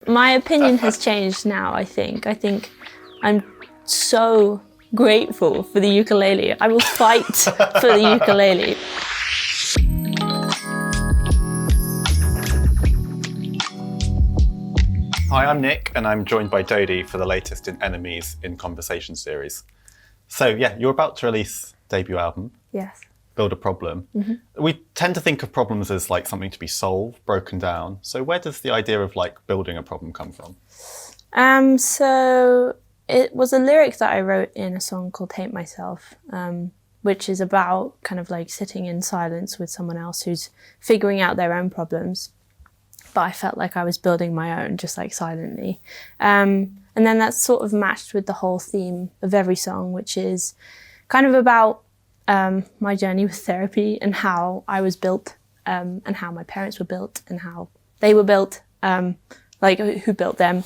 My opinion has changed now, I think. I think I'm so grateful for the ukulele. I will fight for the ukulele. Hi, I'm Nick, and I'm joined by Dodie for the latest in Enemies in Conversation series. So yeah, you're about to release debut album. Yes. Build a problem. Mm-hmm. We tend to think of problems as like something to be solved, broken down. So where does the idea of like building a problem come from? So it was a lyric that I wrote in a song called Hate Myself, which is about kind of like sitting in silence with someone else who's figuring out their own problems. But I felt like I was building my own, just like silently. And then that's sort of matched with the whole theme of every song, which is kind of about my journey with therapy and how I was built, and how my parents were built and how they were built, like who built them.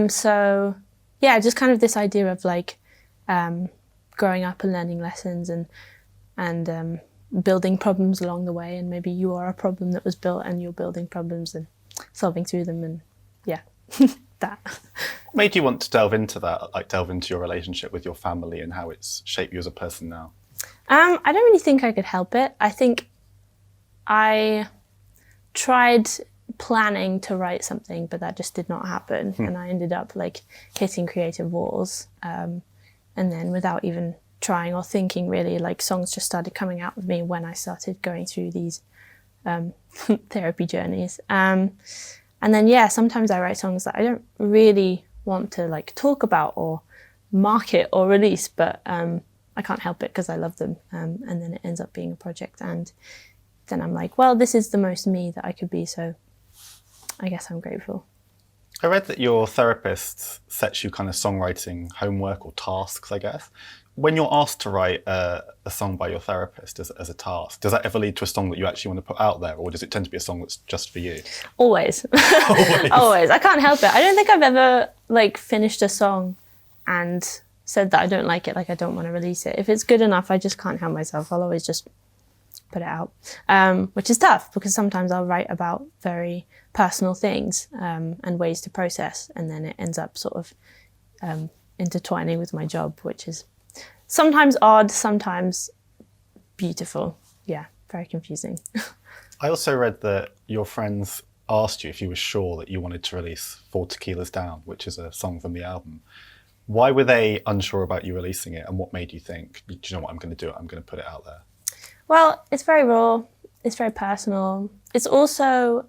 So yeah, just kind of this idea of like growing up and learning lessons and building problems along the way, and maybe you are a problem that was built and you're building problems and solving through them, and yeah, that. What made you want to delve into that, like delve into your relationship with your family and how it's shaped you as a person now? I don't really think I could help it. I think I tried planning to write something, but that just did not happen. And I ended up like hitting creative walls. And then without even trying or thinking really, like songs just started coming out of me when I started going through these therapy journeys. And then, yeah, sometimes I write songs that I don't really want to like talk about or market or release, but I can't help it because I love them. And then it ends up being a project. And then I'm like, well, this is the most me that I could be. So I guess I'm grateful. I read that your therapist sets you kind of songwriting homework or tasks, I guess. When you're asked to write a song by your therapist as a task, does that ever lead to a song that you actually want to put out there, or does it tend to be a song that's just for you? Always. Always. Always. I can't help it. I don't think I've ever like finished a song and said that I don't like it, like I don't want to release it. If it's good enough, I just can't help myself. I'll always just put it out, which is tough because sometimes I'll write about very personal things and ways to process, and then it ends up sort of intertwining with my job, which is sometimes odd, sometimes beautiful. Yeah, very confusing. I also read that your friends asked you if you were sure that you wanted to release 4 Tequilas Down, which is a song from the album. Why were they unsure about you releasing it, and what made you think, do you know what, I'm going to do it, I'm going to put it out there? Well, it's very raw, it's very personal. It's also,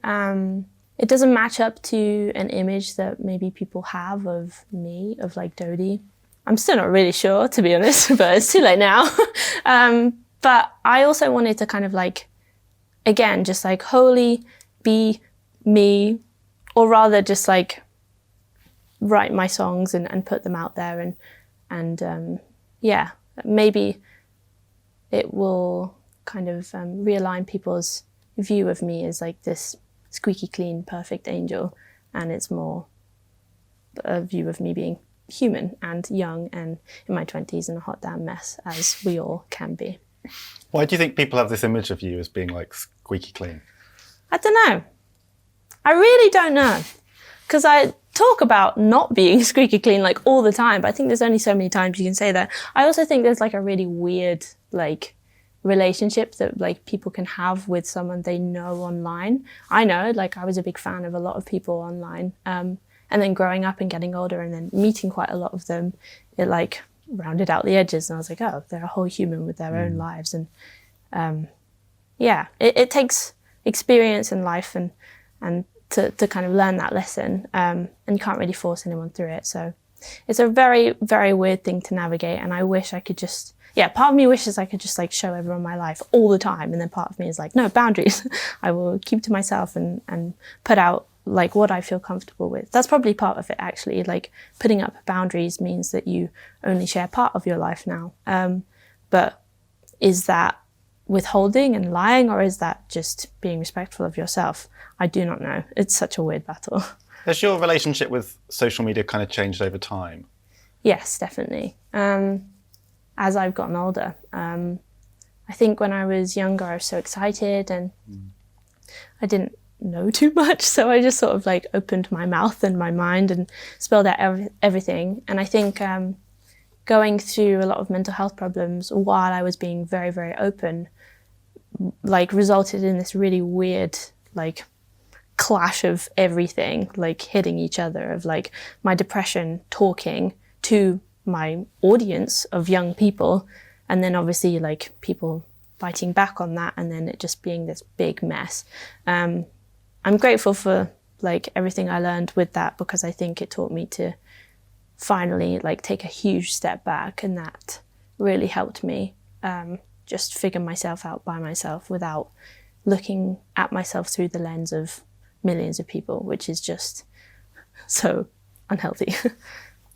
it doesn't match up to an image that maybe people have of me, of like Dodie. I'm still not really sure, to be honest, but it's too late now. But I also wanted to kind of like, again, just like wholly be me, or rather just like write my songs and put them out there, and yeah, maybe it will kind of realign people's view of me as like this squeaky clean, perfect angel, and it's more a view of me being human and young and in my 20s and a hot damn mess, as we all can be. Why do you think people have this image of you as being like squeaky clean? I don't know. I really don't know. Because I talk about not being squeaky clean like all the time, but I think there's only so many times you can say that. I also think there's like a really weird like relationship that like people can have with someone they know online. I know, like I was a big fan of a lot of people online. And then growing up and getting older and then meeting quite a lot of them, it like rounded out the edges. And I was like, oh, they're a whole human with their own lives. And yeah, it takes experience in life and to kind of learn that lesson. And you can't really force anyone through it. So it's a very, very weird thing to navigate. And I wish I could just, yeah, part of me wishes I could just like show everyone my life all the time. And then part of me is like, no, boundaries. I will keep to myself and put out like what I feel comfortable with. That's probably part of it actually. Like putting up boundaries means that you only share part of your life now. But is that withholding and lying, or is that just being respectful of yourself? I do not know. It's such a weird battle. Has your relationship with social media kind of changed over time? Yes, definitely. As I've gotten older. I think when I was younger, I was so excited and I didn't know too much. So I just sort of like opened my mouth and my mind and spilled out everything. And I think going through a lot of mental health problems while I was being very, very open, like resulted in this really weird, like clash of everything, like hitting each other, of like my depression talking to my audience of young people, and then obviously like people fighting back on that, and then it just being this big mess. I'm grateful for like everything I learned with that, because I think it taught me to finally like take a huge step back, and that really helped me just figure myself out by myself without looking at myself through the lens of millions of people, which is just so unhealthy.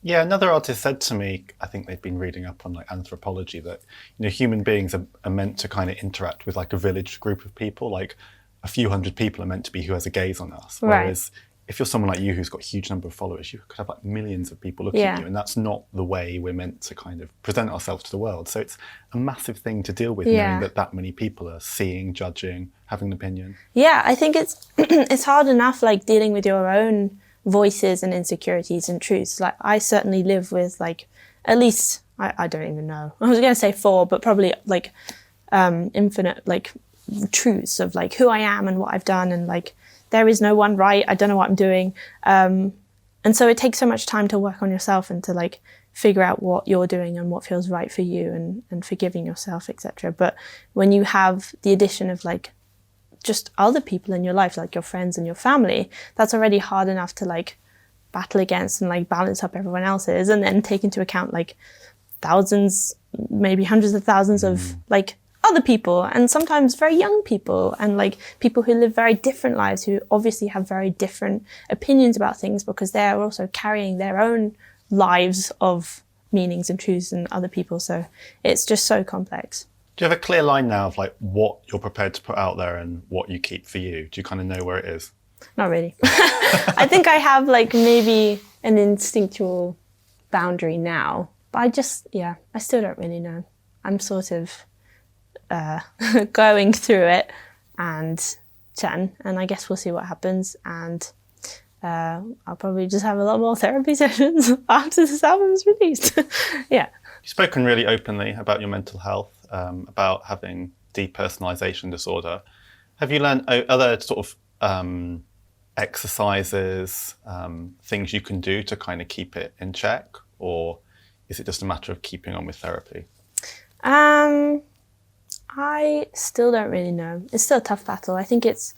Yeah, another artist said to me, I think they'd been reading up on like anthropology, that human beings are meant to kind of interact with like a village group of people. Like a few hundred people are meant to be who has a gaze on us. Whereas if you're someone like you who's got a huge number of followers, you could have like millions of people looking at you, and that's not the way we're meant to kind of present ourselves to the world. So it's a massive thing to deal with, knowing that many people are seeing, judging, having an opinion. Yeah, I think it's it's hard enough like dealing with your own voices and insecurities and truths. Like I certainly live with like at least I don't even know, I was gonna say 4, but probably like infinite like truths of like who I am and what I've done, and like there is no one right, I don't know what I'm doing, and so it takes so much time to work on yourself and to like figure out what you're doing and what feels right for you, and forgiving yourself, etc. But when you have the addition of like just other people in your life, like your friends and your family, that's already hard enough to like battle against and like balance up everyone else's, and then take into account like thousands, maybe hundreds of thousands of like other people, and sometimes very young people, and like people who live very different lives, who obviously have very different opinions about things, because they're also carrying their own lives of meanings and truths than other people. So it's just so complex. Do you have a clear line now of like what you're prepared to put out there and what you keep for you? Do you kind of know where it is? Not really. I think I have like maybe an instinctual boundary now, but I still don't really know. I'm sort of going through it and chatting, and I guess we'll see what happens. And I'll probably just have a lot more therapy sessions after this album's released. Yeah. You've spoken really openly about your mental health, about having depersonalization disorder. Have you learned other sort of exercises, things you can do to kind of keep it in check, or is it just a matter of keeping on with therapy? I still don't really know. It's still a tough battle. I think it's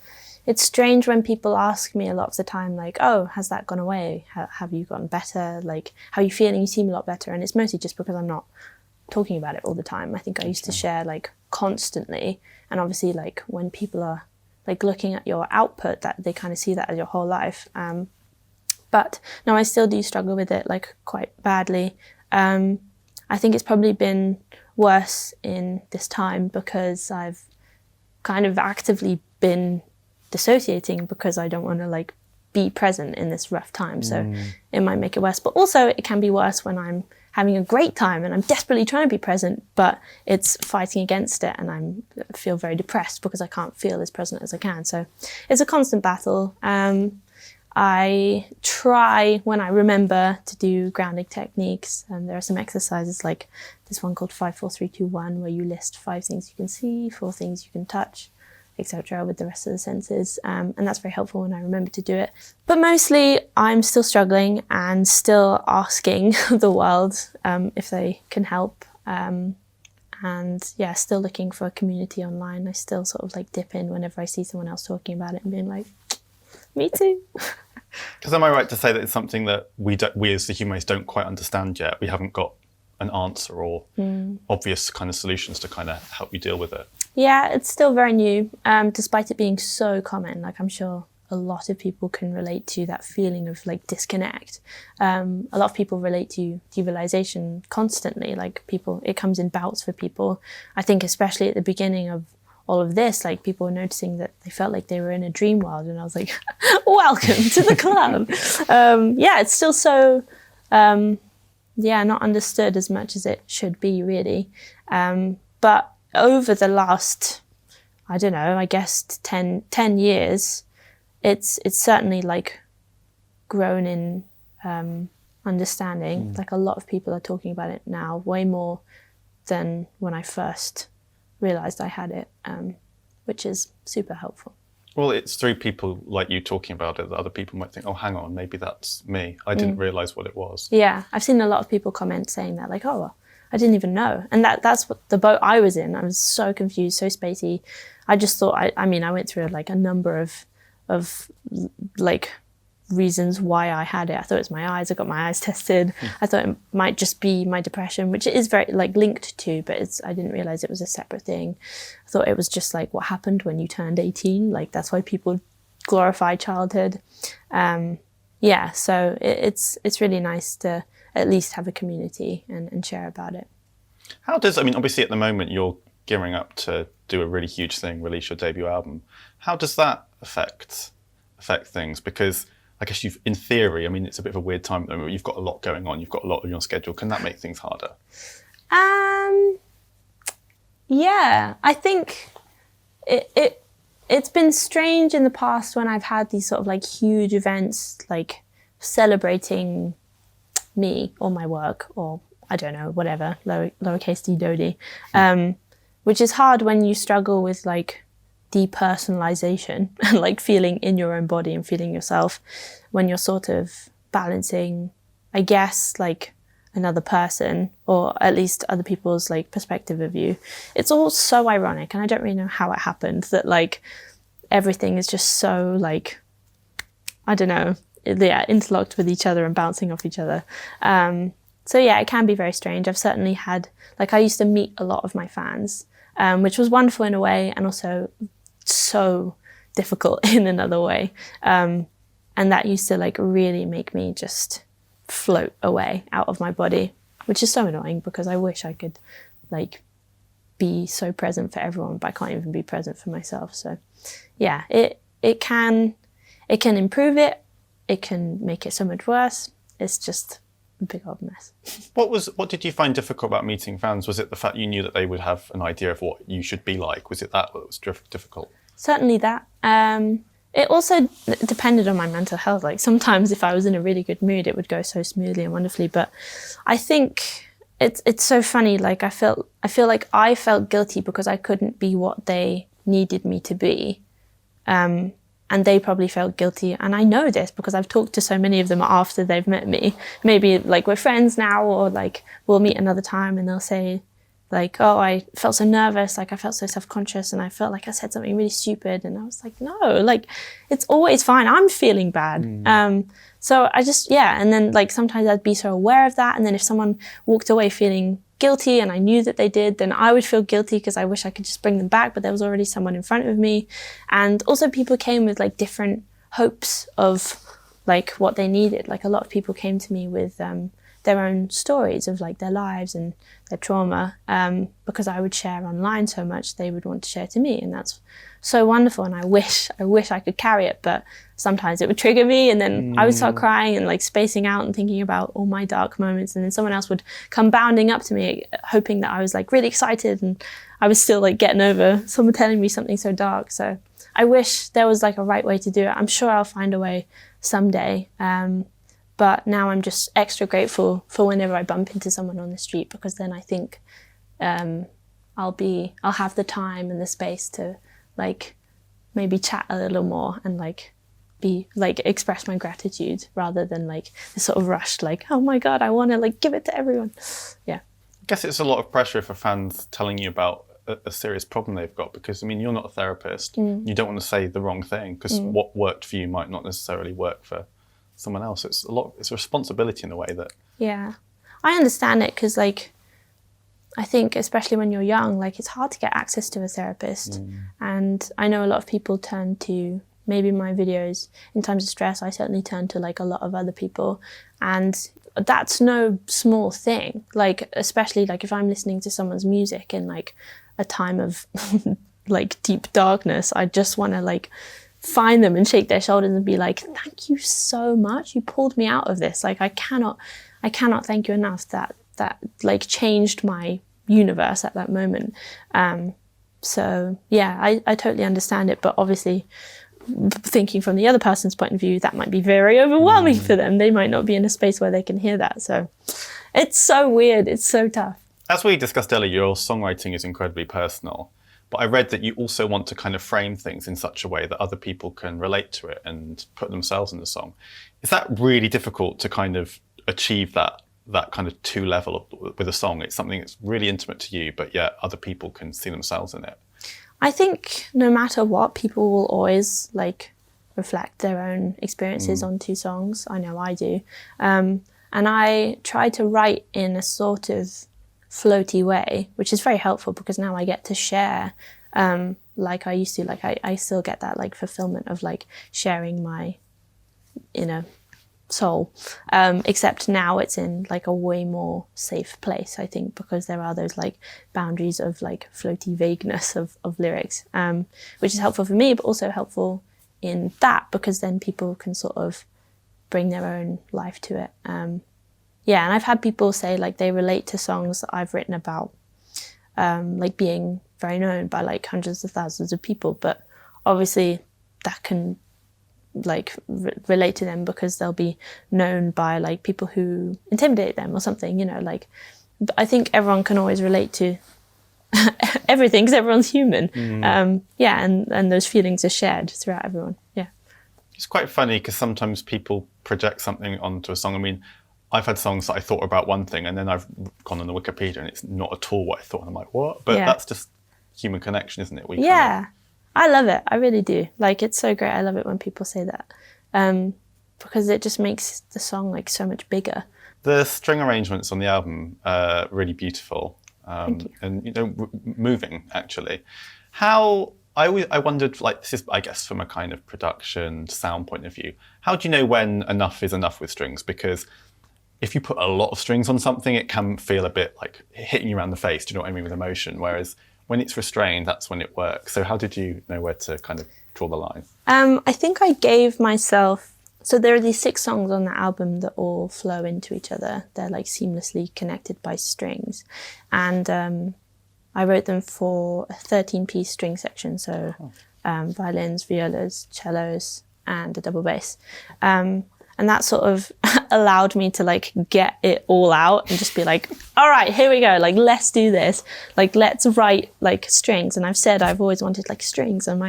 strange when people ask me a lot of the time, like, oh, has that gone away? Have you gotten better? Like, how are you feeling? You seem a lot better. And it's mostly just because I'm not talking about it all the time. I think I used to share like constantly. And obviously like when people are like looking at your output, that they kind of see that as your whole life. But no, I still do struggle with it like quite badly. I think it's probably been worse in this time because I've kind of actively been dissociating because I don't want to like be present in this rough time. So it might make it worse, but also it can be worse when I'm having a great time and I'm desperately trying to be present, but it's fighting against it, and I feel very depressed because I can't feel as present as I can. So it's a constant battle. I try, when I remember, to do grounding techniques, and there are some exercises like this one called 5, 4, 3, 2, 1, where you list 5 things you can see, 4 things you can touch, etc., with the rest of the senses, and that's very helpful when I remember to do it. But mostly I'm still struggling and still asking the world if they can help, and yeah, still looking for a community online. I still sort of like dip in whenever I see someone else talking about it and being like, me too. Because am I right to say that it's something that we as the humanists don't quite understand yet? We haven't got an answer or obvious kind of solutions to kind of help you deal with it. Yeah, it's still very new, despite it being so common. Like, I'm sure a lot of people can relate to that feeling of like disconnect. A lot of people relate to derealization constantly. Like, people, it comes in bouts for people. I think especially at the beginning of all of this, like, people were noticing that they felt like they were in a dream world, and I was like, welcome to the club. Yeah, it's still so, not understood as much as it should be, really. But over the last, I don't know, I guess 10 years, it's certainly like grown in understanding. Like a lot of people are talking about it now, way more than when I first realized I had it, which is super helpful. Well, it's through people like you talking about it that other people might think, oh, hang on, maybe that's me. I didn't realize what it was. Yeah, I've seen a lot of people comment saying that, like, oh, well, I didn't even know. And that's what the boat I was in. I was so confused, so spacey. I just thought, I went through like a number of like reasons why I had it. I thought it was my eyes. I got my eyes tested. I thought it might just be my depression, which it is very like linked to, but I didn't realize it was a separate thing. I thought it was just like what happened when you turned 18. Like that's why people glorify childhood. Yeah, so it's really nice to at least have a community and share about it. How does, I mean, obviously at the moment you're gearing up to do a really huge thing, release your debut album. How does that affect things? Because I guess in theory, I mean, it's a bit of a weird time at the moment. You've got a lot going on. You've got a lot on your schedule. Can that make things harder? Yeah, I think it's been strange in the past when I've had these sort of like huge events, like celebrating me or my work or I don't know, whatever, lowercase d Dodie, which is hard when you struggle with like depersonalization and like feeling in your own body and feeling yourself when you're sort of balancing, I guess, like another person or at least other people's like perspective of you. It's all so ironic and I don't really know how it happened that like everything is just so like, I don't know, yeah, interlocked with each other and bouncing off each other. So yeah, it can be very strange. I've certainly had, like I used to meet a lot of my fans, which was wonderful in a way and also so difficult in another way. And that used to like really make me just float away out of my body, which is so annoying because I wish I could like be so present for everyone, but I can't even be present for myself. So yeah, it can improve it. It can make it so much worse. It's just a big old mess. What did you find difficult about meeting fans? Was it the fact you knew that they would have an idea of what you should be like? Was it that was difficult? Certainly that. It also depended on my mental health. Like sometimes if I was in a really good mood, it would go so smoothly and wonderfully. But I think it's so funny. Like I feel like I felt guilty because I couldn't be what they needed me to be. And they probably felt guilty. And I know this because I've talked to so many of them after they've met me. Maybe like we're friends now or like we'll meet another time and they'll say like, oh, I felt so nervous. Like I felt so self-conscious and I felt like I said something really stupid. And I was like, no, like it's always fine. I'm feeling bad. So I just, yeah. And then like sometimes I'd be so aware of that. And then if someone walked away feeling guilty and I knew that they did, then I would feel guilty because I wish I could just bring them back, but there was already someone in front of me. And also people came with like different hopes of like what they needed. Like a lot of people came to me with their own stories of like their lives and their trauma, because I would share online so much, they would want to share to me, and that's so wonderful. And I wish I could carry it, but sometimes it would trigger me, and then I would start crying and like spacing out and thinking about all my dark moments, and then someone else would come bounding up to me, hoping that I was like really excited, and I was still like getting over someone telling me something so dark. So I wish there was like a right way to do it. I'm sure I'll find a way someday. But now I'm just extra grateful for whenever I bump into someone on the street, because then I think I'll have the time and the space to like maybe chat a little more and like be like express my gratitude rather than like this sort of rushed like, oh my God, I want to like give it to everyone. Yeah. I guess it's a lot of pressure for fans telling you about a serious problem they've got, because I mean, you're not a therapist. You don't want to say the wrong thing because what worked for you might not necessarily work for someone else. It's a responsibility in a way that... Yeah, I understand it because like, I think especially when you're young, like it's hard to get access to a therapist. And I know a lot of people turn to maybe my videos in times of stress. I certainly turn to like a lot of other people, and that's no small thing. Like, especially like if I'm listening to someone's music in like a time of like deep darkness, I just want to like find them and shake their shoulders and be like, thank you so much, you pulled me out of this. Like I cannot thank you enough. That like changed my universe at that moment. So yeah, I totally understand it, but obviously thinking from the other person's point of view, that might be very overwhelming for them. They might not be in a space where they can hear that. So it's so weird. It's so tough. As we discussed earlier, your songwriting is incredibly personal, but I read that you also want to kind of frame things in such a way that other people can relate to it and put themselves in the song. Is that really difficult to kind of achieve that kind of two level with a song? It's something that's really intimate to you, but yet other people can see themselves in it. I think no matter what, people will always like reflect their own experiences onto songs. I know I do. And I try to write in a sort of floaty way, which is very helpful because now I get to share like I used to. Like I still get that like fulfillment of like sharing my inner soul, except now it's in like a way more safe place, I think, because there are those like boundaries of like floaty vagueness of lyrics, which is helpful for me, but also helpful in that because then people can sort of bring their own life to it. Yeah, and I've had people say like they relate to songs that I've written about like being very known by like hundreds of thousands of people, but obviously that can like relate to them because they'll be known by like people who intimidate them or something, you know, like I think everyone can always relate to everything because everyone's human. Yeah, and those feelings are shared throughout everyone. Yeah. It's quite funny because sometimes people project something onto a song. I mean, I've had songs that I thought about one thing and then I've gone on the Wikipedia and it's not at all what I thought. And I'm like, what? But that's just human connection, isn't it? I love it. I really do. Like, it's so great. I love it when people say that because it just makes the song like so much bigger. The string arrangements on the album are really beautiful and you know, moving actually. How I wondered, like, this is I guess from a kind of production sound point of view. How do you know when enough is enough with strings? Because if you put a lot of strings on something, it can feel a bit like hitting you around the face. Do you know what I mean with emotion? Whereas when it's restrained, that's when it works. So how did you know where to kind of draw the line? I think I gave myself, so there are these 6 songs on the album that all flow into each other. They're like seamlessly connected by strings. And I wrote them for a 13-piece string section. So violins, violas, cellos, and a double bass. And that sort of allowed me to like get it all out and just be like, all right, here we go. Like, let's do this. Like, let's write like strings. And I've said I've always wanted like strings on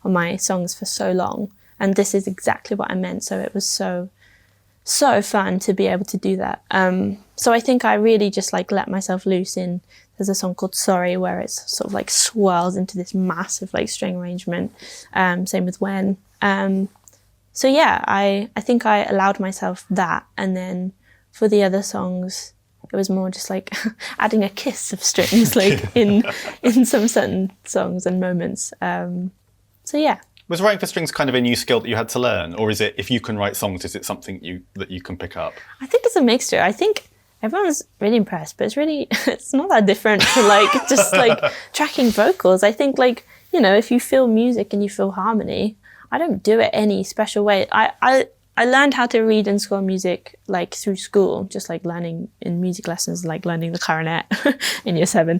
my songs for so long. And this is exactly what I meant. So it was so fun to be able to do that. So I think I really just like let myself loose in, there's a song called Sorry where it's sort of like swirls into this massive like string arrangement. Same with When. So yeah, I think I allowed myself that, and then for the other songs, it was more just like adding a kiss of strings, like in some certain songs and moments. So yeah. Was writing for strings kind of a new skill that you had to learn, or is it, if you can write songs, is it something that you can pick up? I think it's a mixture. I think everyone's really impressed, but it's not that different to like just like tracking vocals. I think like, you know, if you feel music and you feel harmony, I don't do it any special way. I learned how to read and score music like through school, just like learning in music lessons, like learning the clarinet in year 7.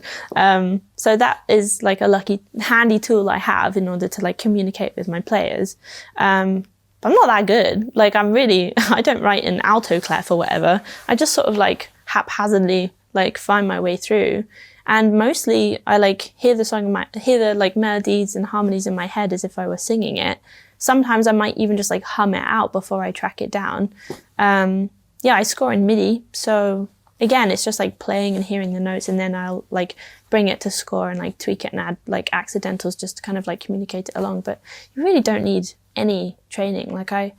So that is like a handy tool I have in order to like communicate with my players. But I'm not that good. Like I don't write in alto clef or whatever. I just sort of like haphazardly like find my way through. And mostly I like hear the song, hear the like melodies and harmonies in my head as if I were singing it. Sometimes I might even just like hum it out before I track it down. Yeah, I score in MIDI. So again, it's just like playing and hearing the notes, and then I'll like bring it to score and like tweak it and add like accidentals just to kind of like communicate it along. But you really don't need any training. Like I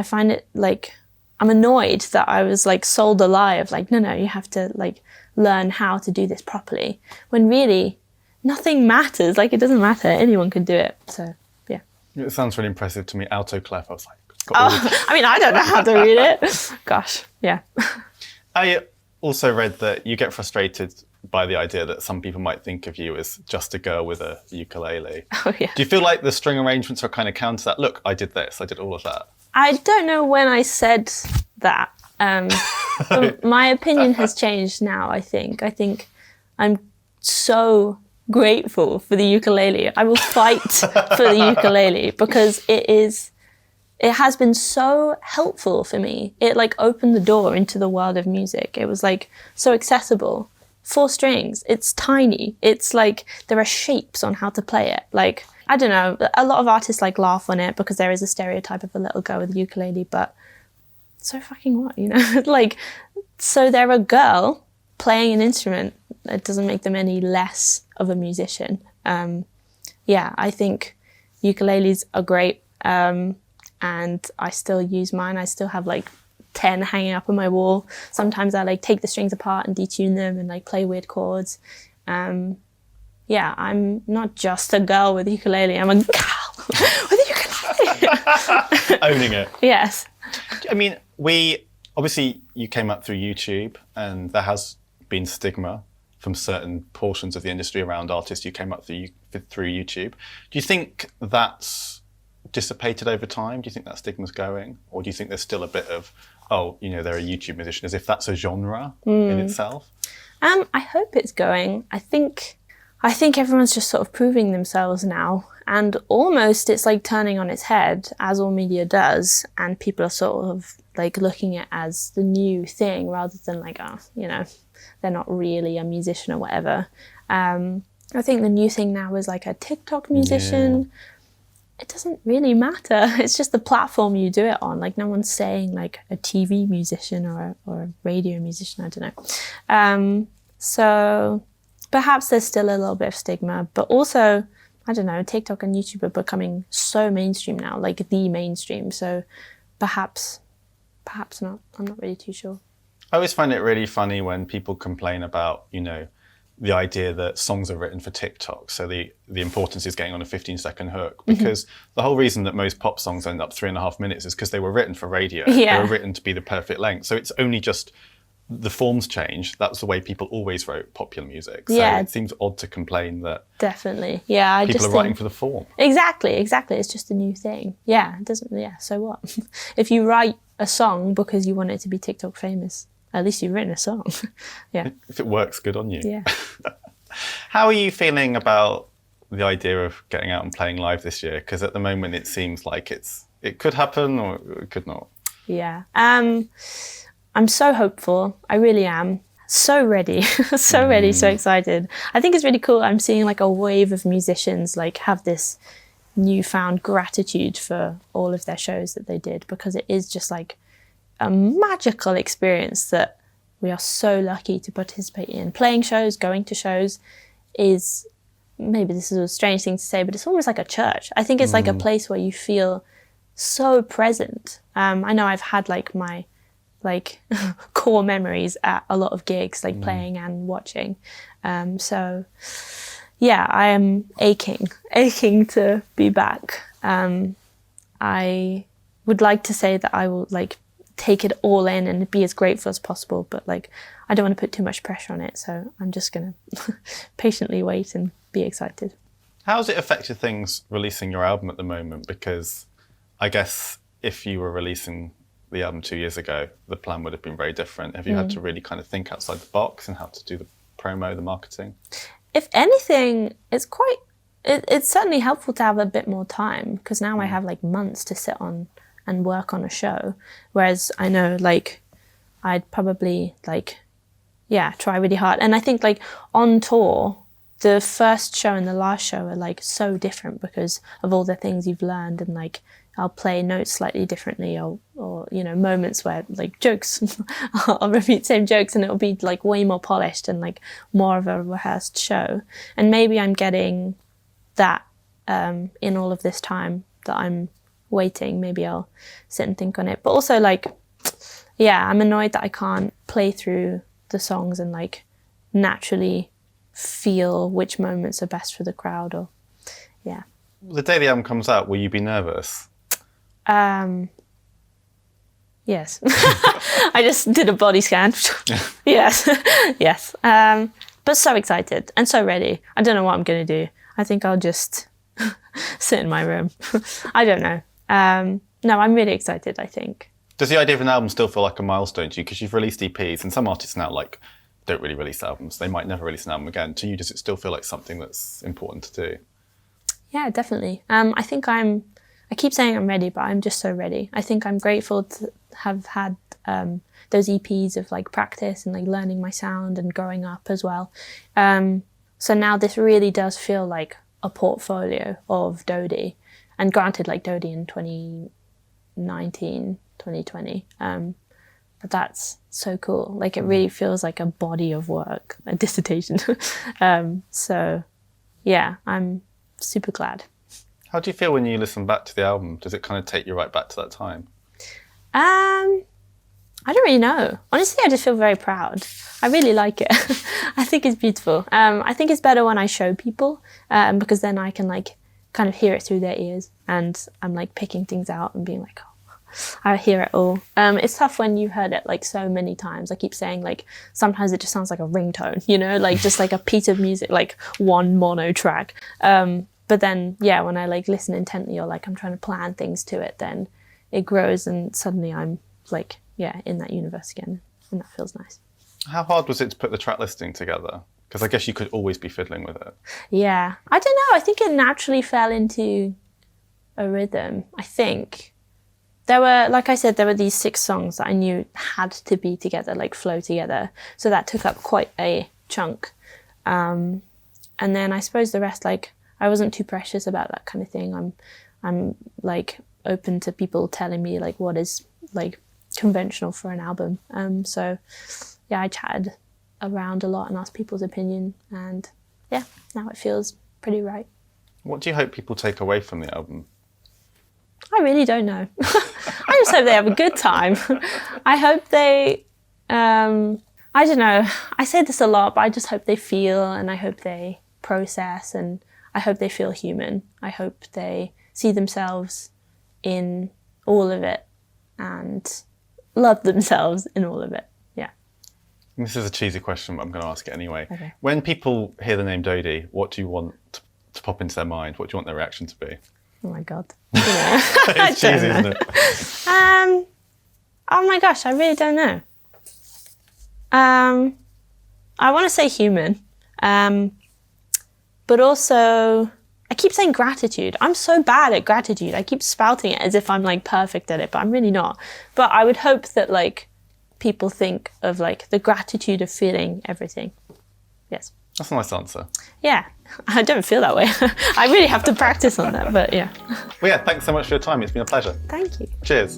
find it like, I'm annoyed that I was like sold a lie of like, no, you have to like learn how to do this properly, when really nothing matters. Like, it doesn't matter, anyone can do it. So yeah, it sounds really impressive to me. Alto clef, I was like, I mean, I don't know how to read it. Gosh, yeah. I also read that you get frustrated by the idea that some people might think of you as just a girl with a ukulele. Oh yeah. Do you feel like the string arrangements are kind of counter that? Look, I did this, I did all of that. I don't know when I said that. My opinion has changed now, I think. I think I'm so grateful for the ukulele. I will fight for the ukulele because it has been so helpful for me. It like opened the door into the world of music. It was like so accessible. 4 strings, it's tiny. It's like there are shapes on how to play it. Like, I don't know, a lot of artists like laugh on it because there is a stereotype of a little girl with a ukulele, but so fucking what, you know? Like, so they're a girl playing an instrument. It doesn't make them any less of a musician. Yeah, I think ukuleles are great. And I still use mine. I still have like 10 hanging up on my wall. Sometimes I like take the strings apart and detune them and like play weird chords. Yeah, I'm not just a girl with a ukulele. I'm a girl with a ukulele. Owning it. Yes. I mean, obviously you came up through YouTube, and there has been stigma from certain portions of the industry around artists who came up through YouTube. Do you think that's dissipated over time? Do you think that stigma's going? Or do you think there's still a bit of, oh, you know, they're a YouTube musician, as if that's a genre in itself? I hope it's going. I think everyone's just sort of proving themselves now, and almost it's like turning on its head, as all media does, and people are sort of like looking at it as the new thing rather than like, oh, you know, they're not really a musician or whatever. I think the new thing now is like a TikTok musician. Yeah. It doesn't really matter. It's just the platform you do it on. Like, no one's saying like a TV musician or a radio musician, I don't know. So perhaps there's still a little bit of stigma, but also, I don't know, TikTok and YouTube are becoming so mainstream now, like the mainstream. So perhaps not. I'm not really too sure. I always find it really funny when people complain about, you know, the idea that songs are written for TikTok. So the importance is getting on a 15-second hook, because the whole reason that most pop songs end up 3.5 minutes is because they were written for radio. Yeah. They were written to be the perfect length. So it's only just the forms change. That's the way people always wrote popular music. So yeah. It seems odd to complain that definitely. Yeah, people are writing for the form. Exactly. It's just a new thing. Yeah, it doesn't. Yeah, so what? If you write a song because you want it to be TikTok famous, at least you've written a song. Yeah. If it works, good on you. Yeah. How are you feeling about the idea of getting out and playing live this year? Because at the moment it seems like it could happen or it could not. Yeah. I'm so hopeful. I really am. So ready. So ready, so excited. I think it's really cool. I'm seeing like a wave of musicians like have this newfound gratitude for all of their shows that they did, because it is just like a magical experience that we are so lucky to participate in. Playing shows, going to shows is, maybe this is a strange thing to say, but it's almost like a church. I think it's like a place where you feel so present. I know I've had like my core memories at a lot of gigs, like playing and watching. So yeah, I am aching to be back. I would like to say that I will like take it all in and be as grateful as possible, but like I don't want to put too much pressure on it, so I'm just gonna patiently wait and be excited. How has it affected things releasing your album at the moment? Because I guess if you were releasing the album 2 years ago, the plan would have been very different. Have you had to really kind of think outside the box and how to do the promo, the marketing? If anything, it's certainly helpful to have a bit more time, because now I have like months to sit on and work on a show, whereas I know like I'd probably like, yeah, try really hard. And I think like on tour, the first show and the last show are like so different because of all the things you've learned, and like I'll play notes slightly differently, or you know, moments where like jokes, I'll repeat the same jokes and it'll be like way more polished and like more of a rehearsed show. And maybe I'm getting that in all of this time that I'm waiting. Maybe I'll sit and think on it. But also like, yeah, I'm annoyed that I can't play through the songs and like naturally feel which moments are best for the crowd, or yeah. The day the album comes out, will you be nervous? Yes. I just did a body scan. Yes. Yes. But so excited and so ready. I don't know what I'm going to do. I think I'll just sit in my room. I don't know. No, I'm really excited, I think. Does the idea of an album still feel like a milestone to you? Because you've released EPs, and some artists now like don't really release albums. They might never release an album again. To you, does it still feel like something that's important to do? Yeah, definitely. I think I keep saying I'm ready, but I'm just so ready. I think I'm grateful to have had those EPs of like practice and like learning my sound and growing up as well. So now this really does feel like a portfolio of Dodie. And granted, like Dodie in 2019, 2020. But that's so cool. Like it really feels like a body of work, a dissertation. So yeah, I'm super glad. How do you feel when you listen back to the album? Does it kind of take you right back to that time? I don't really know. Honestly, I just feel very proud. I really like it. I think it's beautiful. I think it's better when I show people because then I can like kind of hear it through their ears and I'm like picking things out and being like, oh, I hear it all. It's tough when you heard it like so many times. I keep saying like sometimes it just sounds like a ringtone, you know, like just like a piece of music, like one mono track. But then, yeah, when I like listen intently or like I'm trying to plan things to it, then it grows and suddenly I'm like, yeah, in that universe again. And that feels nice. How hard was it to put the track listing together? Because I guess you could always be fiddling with it. Yeah, I don't know. I think it naturally fell into a rhythm, I think. There were, like I said, there were these 6 songs that I knew had to be together, like flow together. So that took up quite a chunk. And then I suppose the rest, like, I wasn't too precious about that kind of thing. I'm like open to people telling me like what is like conventional for an album. So yeah, I chatted around a lot and asked people's opinion, and yeah, now it feels pretty right. What do you hope people take away from the album? I really don't know. I just hope they have a good time. I hope they, I don't know, I say this a lot, but I just hope they feel and I hope they process and I hope they feel human. I hope they see themselves in all of it and love themselves in all of it. Yeah. This is a cheesy question, but I'm going to ask it anyway. Okay. When people hear the name Dodie, what do you want to pop into their mind? What do you want their reaction to be? Oh my God. You know, It's cheesy, isn't it? Oh my gosh, I really don't know. I want to say human, but also I keep saying gratitude. I'm so bad at gratitude. I keep spouting it as if I'm like perfect at it, but I'm really not. But I would hope that like people think of like the gratitude of feeling everything. Yes. That's a nice answer. Yeah, I don't feel that way. I really have to practice on that, but yeah. Well, yeah, thanks so much for your time. It's been a pleasure. Thank you. Cheers.